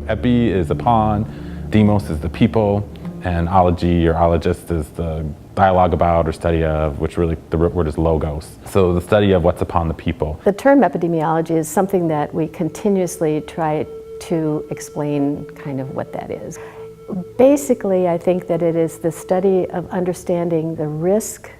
Epi is upon, demos is the people, and ology or ologist is the dialogue about or study of, which really the root word is logos. So the study of what's upon the people. The term epidemiology is something that we continuously try to explain kind of what that is. Basically, I think that it is the study of understanding the risk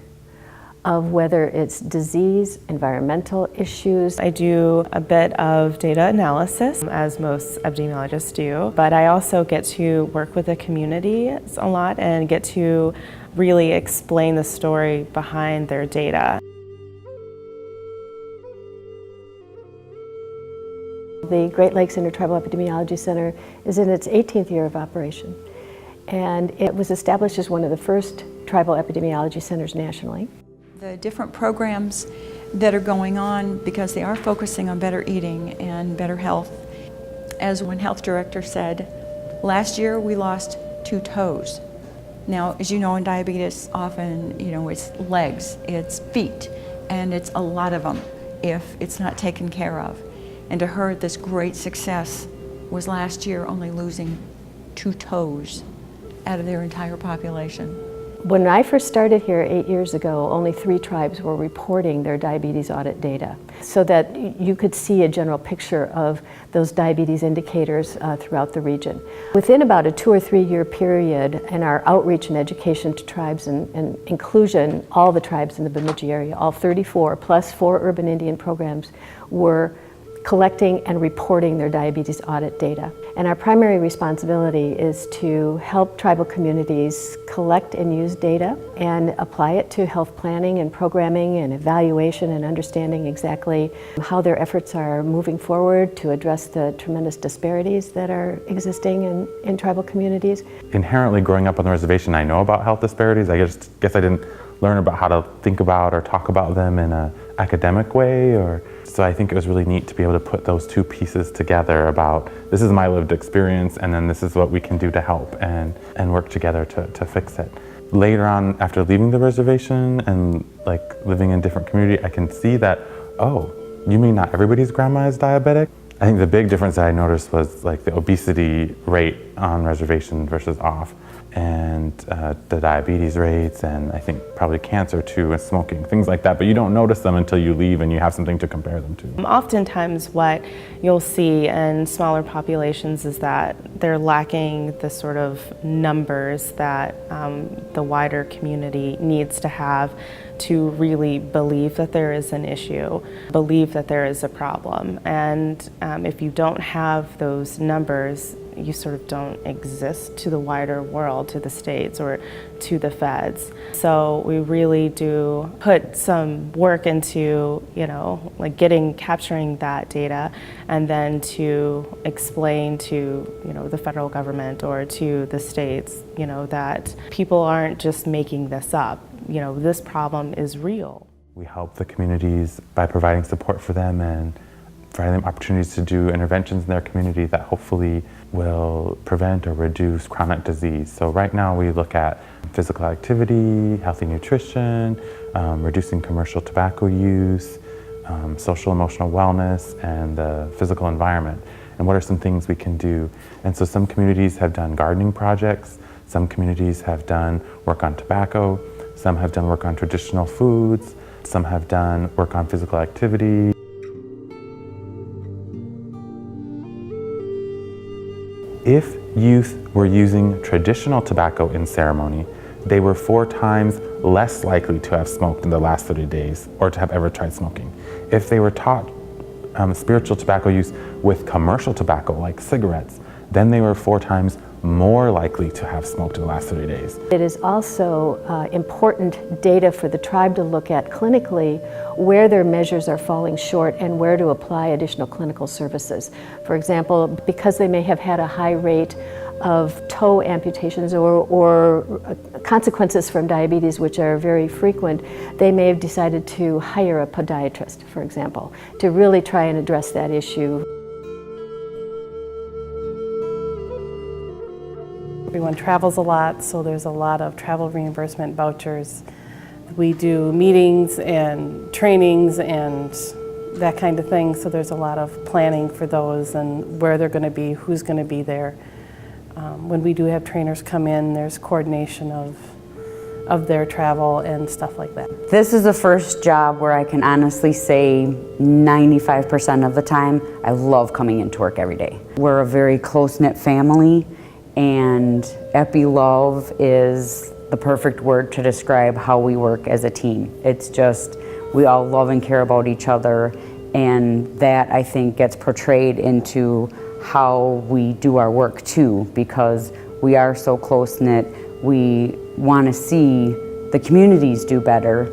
of whether it's disease, environmental issues. I do a bit of data analysis, as most epidemiologists do, but I also get to work with the community a lot and get to really explain the story behind their data. The Great Lakes Intertribal Epidemiology Center is in its 18th year of operation, and it was established as one of the first tribal epidemiology centers nationally. The different programs that are going on, because they are focusing on better eating and better health. As one health director said, last year we lost 2 toes. Now, as you know, in diabetes, often, it's legs, it's feet, and it's a lot of them if it's not taken care of. And to her, this great success was last year only losing 2 toes out of their entire population. When I first started here 8 years ago, only 3 tribes were reporting their diabetes audit data, so that you could see a general picture of those diabetes indicators throughout the region. Within about a 2 or 3 year period, in our outreach and education to tribes and inclusion, all the tribes in the Bemidji area, all 34 plus 4 urban Indian programs were collecting and reporting their diabetes audit data. And our primary responsibility is to help tribal communities collect and use data and apply it to health planning and programming and evaluation and understanding exactly how their efforts are moving forward to address the tremendous disparities that are existing in tribal communities. Inherently growing up on the reservation, I know about health disparities. I guess I didn't learn about how to think about or talk about them in an academic way, so I think it was really neat to be able to put those 2 pieces together about this is my lived experience and then this is what we can do to help and work together to fix it. Later on, after leaving the reservation and living in a different community, I can see that, oh, you mean not everybody's grandma is diabetic? I think the big difference that I noticed was the obesity rate on reservation versus off, and the diabetes rates, and I think probably cancer too, and smoking, things like that. But you don't notice them until you leave and you have something to compare them to. Oftentimes what you'll see in smaller populations is that they're lacking the sort of numbers that the wider community needs to have to really believe that there is an issue, believe that there is a problem. And if you don't have those numbers, you sort of don't exist to the wider world, to the states or to the feds. So we really do put some work into, capturing that data and then to explain to, the federal government or to the states, that people aren't just making this up. This problem is real. We help the communities by providing support for them and providing them opportunities to do interventions in their community that hopefully will prevent or reduce chronic disease. So right now we look at physical activity, healthy nutrition, reducing commercial tobacco use, social emotional wellness, and the physical environment. And what are some things we can do? And so some communities have done gardening projects, some communities have done work on tobacco, some have done work on traditional foods, some have done work on physical activity. If youth were using traditional tobacco in ceremony, they were 4 times less likely to have smoked in the last 30 days or to have ever tried smoking. If they were taught spiritual tobacco use with commercial tobacco, like cigarettes, then they were 4 times more likely to have smoked in the last 30 days. It is also important data for the tribe to look at clinically where their measures are falling short and where to apply additional clinical services. For example, because they may have had a high rate of toe amputations or consequences from diabetes, which are very frequent, they may have decided to hire a podiatrist, for example, to really try and address that issue. Everyone travels a lot, so there's a lot of travel reimbursement vouchers. We do meetings and trainings and that kind of thing. So there's a lot of planning for those and where they're going to be, who's going to be there. When we do have trainers come in, there's coordination of their travel and stuff like that. This is the first job where I can honestly say 95% of the time I love coming into work every day. We're a very close-knit family, and Epi Love is the perfect word to describe how we work as a team. It's just, we all love and care about each other, and that I think gets portrayed into how we do our work too, because we are so close-knit. We want to see the communities do better.